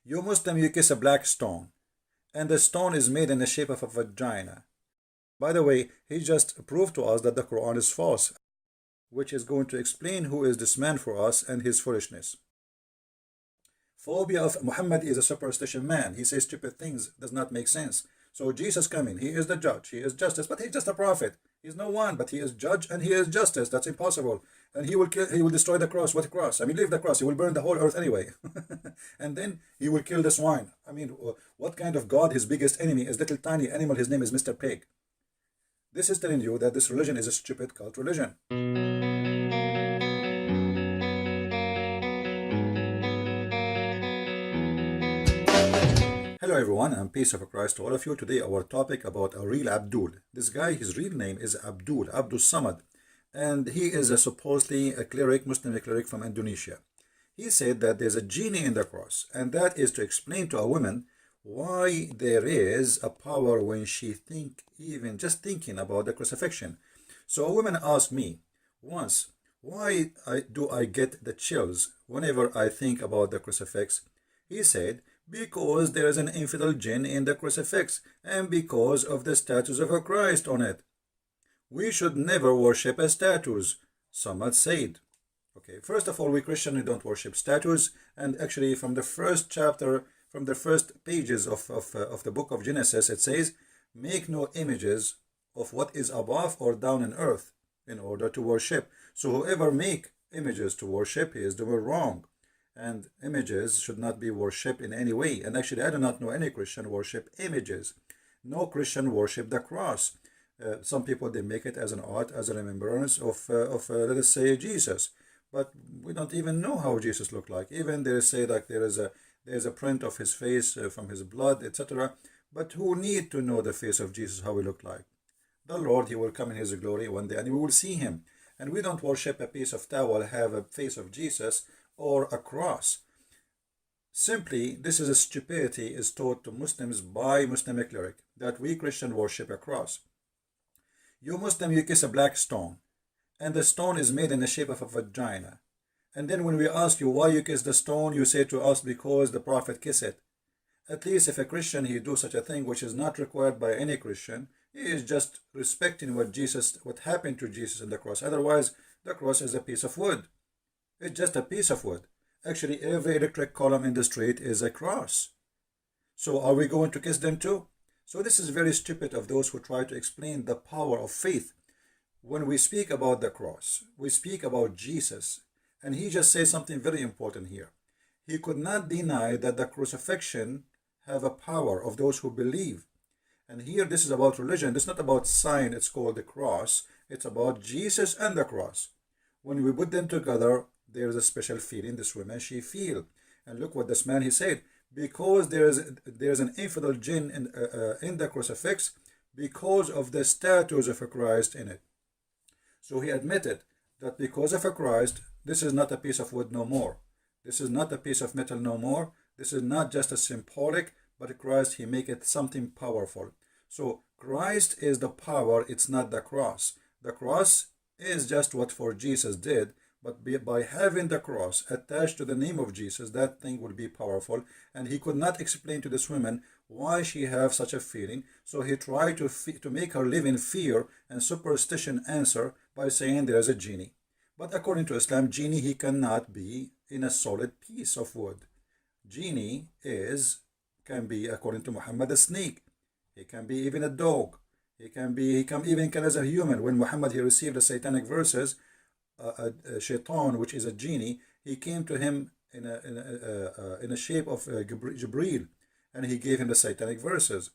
You Muslim, you kiss a black stone, and the stone is made in the shape of a vagina. By the way, he just proved to us that the Quran is false, which is going to explain who is this man for us and his foolishness. Phobia of Muhammad is a superstition man. He says stupid things, does not make sense. So Jesus coming, he is the judge, he is justice, but he's just a prophet. He's no one, but he is judge and he is justice. That's impossible. And he will destroy the cross. What cross? I mean, leave the cross. He will burn the whole earth anyway. And then he will kill the swine. I mean, what kind of God? His biggest enemy is little tiny animal. His name is Mr. Pig. This is telling you that this religion is a stupid cult religion. Hello everyone, and peace of Christ to all of you. Today our topic about a real Abdul. This guy, his real name is Abdul Somad, and he is supposedly a cleric, Muslim cleric from Indonesia. He said that there's a genie in the cross, and that is to explain to a woman why there is a power when she even just thinking about the crucifixion. So a woman asked me once, why do I get the chills whenever I think about the crucifix? He said, because there is an infidel jinn in the crucifix, and because of the statues of a Christ on it. We should never worship a statues, Somad said. Okay, first of all, we Christians don't worship statues, and actually from the first chapter, from the first pages of the book of Genesis, it says, make no images of what is above or down in earth in order to worship. So whoever make images to worship, he is doing wrong. And images should not be worshipped in any way. And actually, I do not know any Christian worship images. No Christian worship the cross. Some people, they make it as an art, as a remembrance of let us say, Jesus. But we don't even know how Jesus looked like. Even they say that there is a print of his face from his blood, etc. But who need to know the face of Jesus, how he looked like? The Lord, he will come in his glory one day, and we will see him. And we don't worship a piece of towel, have a face of Jesus, or a cross. Simply, this is a stupidity is taught to Muslims by Muslim cleric, that we Christian worship a cross. You Muslim, you kiss a black stone, and the stone is made in the shape of a vagina. And then when we ask you why you kiss the stone, you say to us because the Prophet kissed it. At least if a Christian, he do such a thing which is not required by any Christian, he is just respecting what happened to Jesus on the cross. Otherwise, the cross is a piece of wood. It's just a piece of wood. Actually, every electric column in the street is a cross. So are we going to kiss them too? So this is very stupid of those who try to explain the power of faith. When we speak about the cross, we speak about Jesus. And he just says something very important here. He could not deny that the crucifixion have a power of those who believe. And here this is about religion. This is not about sign. It's called the cross. It's about Jesus and the cross. When we put them together, there is a special feeling this woman she feel. And look what this man he said, because there is an infidel jinn in the crucifix because of the statues of a Christ in it. So he admitted that because of a Christ, this is not a piece of wood no more. This is not a piece of metal no more. This is not just a symbolic, but Christ, he make it something powerful. So Christ is the power, it's not the cross. The cross is just what for Jesus did, but by having the cross attached to the name of Jesus, that thing would be powerful. And he could not explain to this woman why she have such a feeling. So he tried to make her live in fear and superstition answer by saying there is a genie. But according to Islam, genie, he cannot be in a solid piece of wood. Genie can be, according to Muhammad, a snake. He can be even a dog. He can even as a human. When Muhammad he received the satanic verses, a shaitan, which is a genie, he came to him in a shape of Jibreel, and he gave him the satanic verses.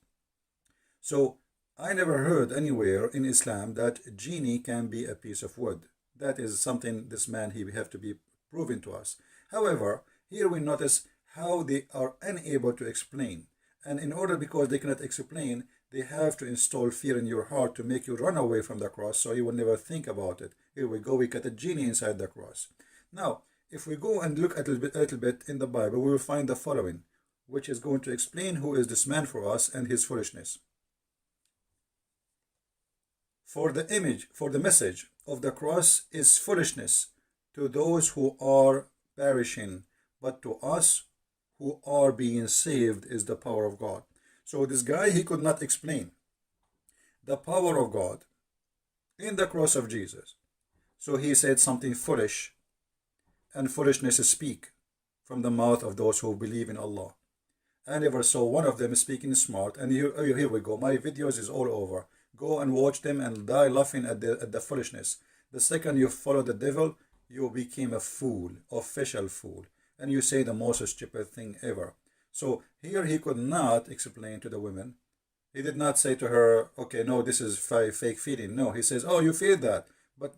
So I never heard anywhere in Islam that genie can be a piece of wood. That is something this man he have to be proven to us. However, here we notice how they are unable to explain, and in order, because they cannot explain, they have to install fear in your heart to make you run away from the cross, so you will never think about it. Here we go, we got a genie inside the cross. Now, if we go and look a little bit in the Bible, we will find the following, which is going to explain who is this man for us and his foolishness. For the message of the cross is foolishness to those who are perishing, but to us who are being saved is the power of God. So this guy, he could not explain the power of God in the cross of Jesus. So he said something foolish, and foolishness speak from the mouth of those who believe in Allah. I never saw one of them speaking smart. And here we go. My videos is all over. Go and watch them and die laughing at the foolishness. The second you follow the devil, you became a fool, official fool. And you say the most stupid thing ever. So here he could not explain to the women. He did not say to her, okay, no, this is fake feeding. No, he says, oh, you feel that. But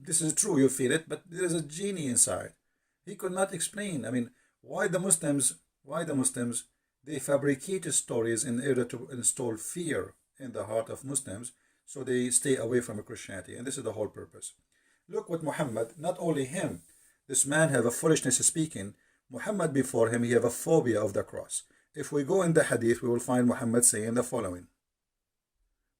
this is true, you feel it. But there is a genie inside. He could not explain. I mean, why the Muslims, they fabricate stories in order to install fear in the heart of Muslims so they stay away from Christianity. And this is the whole purpose. Look what Muhammad, not only him, this man have a foolishness speaking. Muhammad before him, he have a phobia of the cross. If we go in the hadith, we will find Muhammad saying the following.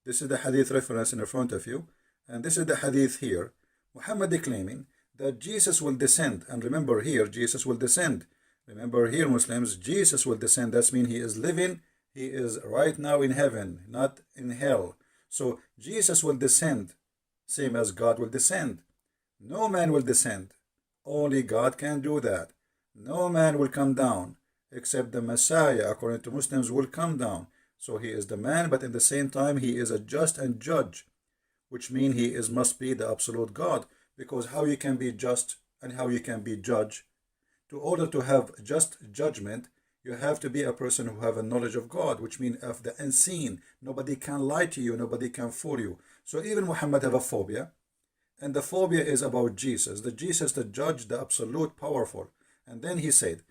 This is the hadith reference in front of you. And this is the hadith here. Muhammad declaiming that Jesus will descend. And remember here, Jesus will descend. Remember here, Muslims, Jesus will descend. That means he is living. He is right now in heaven, not in hell. So Jesus will descend, same as God will descend. No man will descend. Only God can do that. No man will come down, except the Messiah, according to Muslims, will come down. So he is the man, but at the same time, he is a just and judge, which means he must be the absolute God. Because how you can be just and how you can be judge? To order to have just judgment, you have to be a person who have a knowledge of God, which means of the unseen. Nobody can lie to you. Nobody can fool you. So even Muhammad have a phobia. And the phobia is about Jesus. The Jesus, the judge, the absolute powerful. And then he said,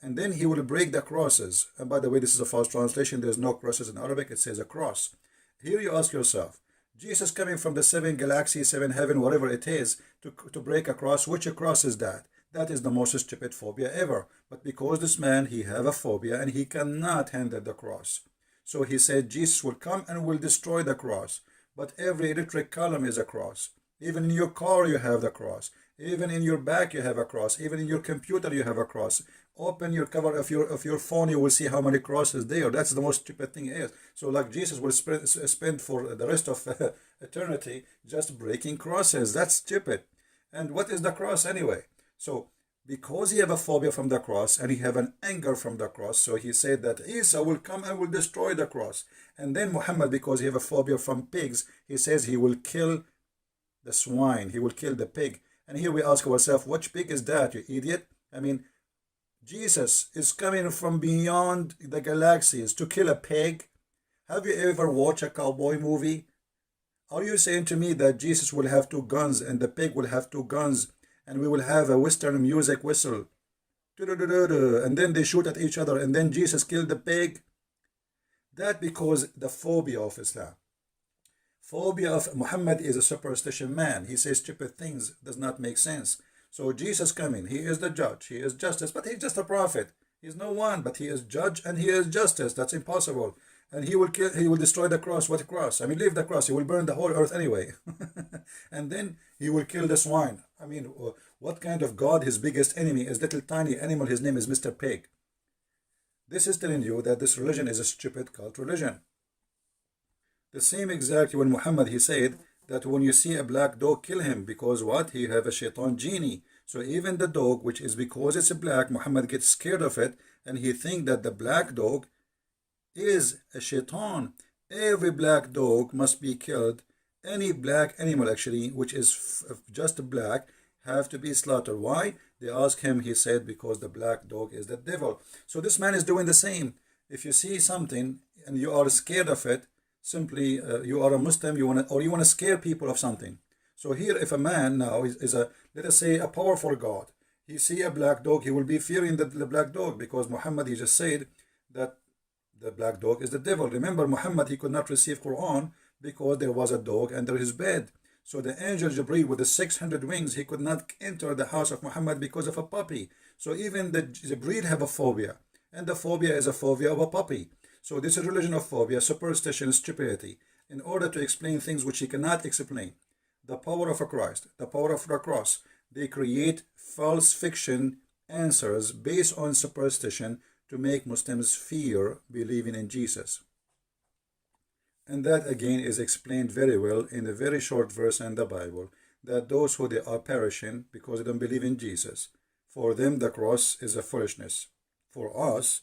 and then he will break the crosses. And by the way, this is a false translation. There's no crosses in Arabic. It says a cross. Here you ask yourself, Jesus coming from the 7 galaxies, 7 heaven, whatever it is, to break a cross. Which cross is that? That is the most stupid phobia ever. But because this man, he have a phobia and he cannot handle the cross. So he said Jesus will come and will destroy the cross. But every electric column is a cross. Even in your car you have the cross. Even in your back you have a cross. Even in your computer you have a cross. Open your cover of your phone, you will see how many crosses there. That's the most stupid thing is. So like Jesus will spend for the rest of eternity just breaking crosses. That's stupid. And what is the cross anyway? So because he have a phobia from the cross and he have an anger from the cross, so he said that Isa will come and will destroy the cross. And then Muhammad, because he have a phobia from pigs, he says he will kill the swine. He will kill the pig. And here we ask ourselves, which pig is that, you idiot? I mean, Jesus is coming from beyond the galaxies to kill a pig. Have you ever watched a cowboy movie? Are you saying to me that Jesus will have 2 guns and the pig will have 2 guns and we will have a Western music whistle? And then they shoot at each other and then Jesus killed the pig? That because the phobia of Islam. Phobia of Muhammad is a superstition man. He says stupid things, does not make sense. So Jesus coming, he is the judge, he is justice, but he's just a prophet. He's no one, but he is judge and he is justice. That's impossible. And he will kill, he will destroy the cross. What cross? I mean, leave the cross. He will burn the whole earth anyway. And then he will kill the swine. I mean, what kind of God? His biggest enemy is little tiny animal. His name is Mr. Pig. This is telling you that this religion is a stupid cult religion. The same exactly when Muhammad, he said that when you see a black dog, kill him, because what? He have a shaitan genie. So even the dog, which is because it's a black, Muhammad gets scared of it, and he think that the black dog is a shaitan. Every black dog must be killed. Any black animal actually, which is just black, have to be slaughtered. Why? They ask him, he said, because the black dog is the devil. So this man is doing the same. If you see something and you are scared of it, simply you are a Muslim, you want to scare people of something. So here, if a man now is a, let us say, a powerful God, he see a black dog, he will be fearing the black dog, because Muhammad, he just said that the black dog is the devil. Remember, Muhammad, he could not receive Quran because there was a dog under his bed. So the angel Jibreel with the 600 wings, he could not enter the house of Muhammad because of a puppy. So even the Jibreel have a phobia, and the phobia is a phobia of a puppy. So this is religion of phobia, superstition, stupidity, in order to explain things which he cannot explain. The power of a Christ, the power of the cross, they create false fiction answers based on superstition to make Muslims fear believing in Jesus. And that again is explained very well in a very short verse in the Bible, that those who they are perishing because they don't believe in Jesus, for them the cross is a foolishness. For us,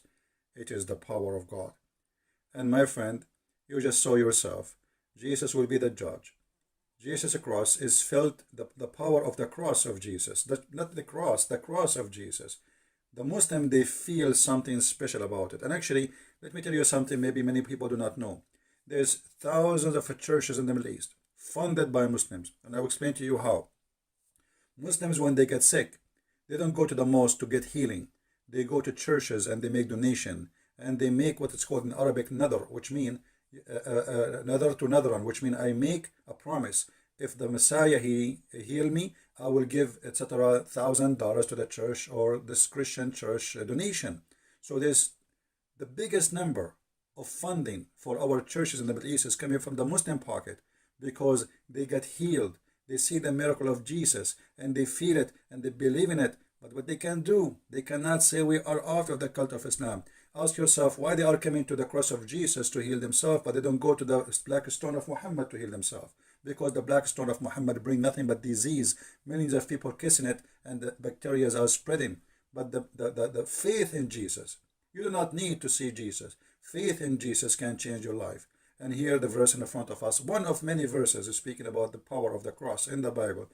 it is the power of God. And my friend, you just saw yourself, Jesus will be the judge. Jesus' cross is felt, the power of the cross of Jesus, not the cross of Jesus. The Muslim, they feel something special about it. And actually, let me tell you something maybe many people do not know. There's thousands of churches in the Middle East funded by Muslims, and I will explain to you how. Muslims, when they get sick, they don't go to the mosque to get healing. They go to churches and they make donation, and they make what is called in Arabic nadar, which mean nadar to nadran, which mean I make a promise. If the Messiah he heal me, I will give etc. $1,000 to the church or this Christian church donation. So there's the biggest number of funding for our churches in the Middle East is coming from the Muslim pocket, because they get healed, they see the miracle of Jesus, and they feel it and they believe in it. But what they can do, they cannot say we are out of the cult of Islam. Ask yourself why they are coming to the cross of Jesus to heal themselves, but they don't go to the black stone of Muhammad to heal themselves. Because the black stone of Muhammad bring nothing but disease. Millions of people kissing it and the bacteria are spreading. But the faith in Jesus, you do not need to see Jesus. Faith in Jesus can change your life. And here the verse in the front of us, one of many verses is speaking about the power of the cross in the Bible.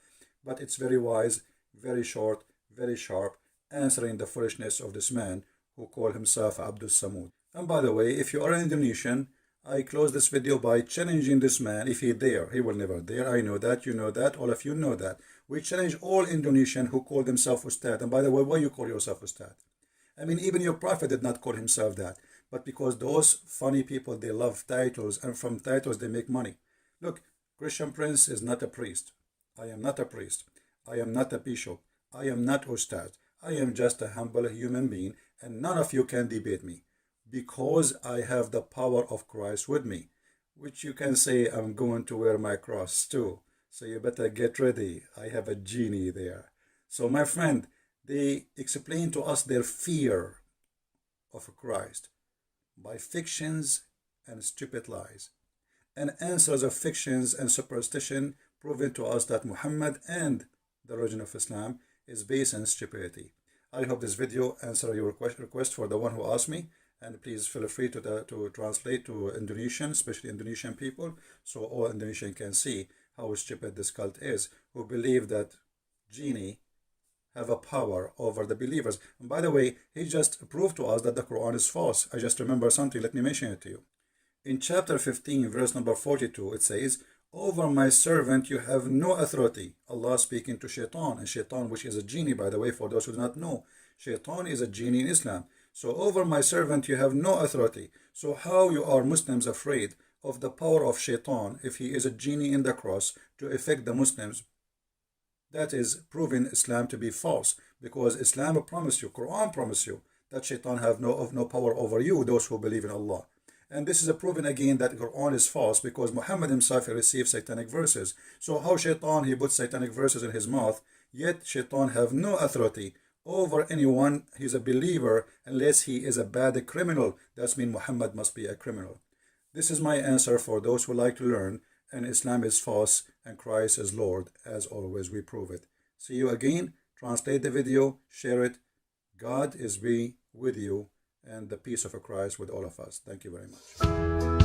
But it's very wise, very short, very sharp, answering the foolishness of this man who called himself Abdul Somad. And by the way, if you are an Indonesian, I close this video by challenging this man. If he dare, he will never dare. I know that, you know that, all of you know that. We challenge all Indonesian who call themselves Ustad. And by the way, why you call yourself Ustad? I mean, even your prophet did not call himself that. But because those funny people, they love titles, and from titles they make money. Look, Christian Prince is not a priest. I am not a priest. I am not a bishop. I am not Ustad. I am just a humble human being, and none of you can debate me, because I have the power of Christ with me, which you can say I'm going to wear my cross too. So you better get ready. I have a genie there. So my friend, they explain to us their fear of Christ by fictions and stupid lies, and answers of fictions and superstition, proving to us that Muhammad and the religion of Islam is based on stupidity. I hope this video answered your request for the one who asked me, and please feel free to translate to Indonesian, especially Indonesian people, so all Indonesian can see how stupid this cult is, who believe that genie have a power over the believers. And by the way, he just proved to us that the Quran is false. I just remember something, let me mention it to you. In chapter 15, verse number 42, it says, over my servant you have no authority. Allah speaking to Shaitan, and Shaitan, which is a genie, by the way, for those who do not know. Shaitan is a genie in Islam. So over my servant you have no authority. So how you are Muslims afraid of the power of Shaitan if he is a genie in the cross to affect the Muslims? That is proving Islam to be false, because Islam promised you, Quran promised you, that Shaitan have no power over you, those who believe in Allah. And this is a proving again that Quran is false, because Muhammad himself received satanic verses. So how Shaitan, he puts satanic verses in his mouth, yet Shaitan have no authority over anyone. He's a believer unless he is a bad criminal. That means Muhammad must be a criminal. This is my answer for those who like to learn, and Islam is false and Christ is Lord. As always, we prove it. See you again. Translate the video, share it. God is be with you, and the peace of Christ with all of us. Thank you very much.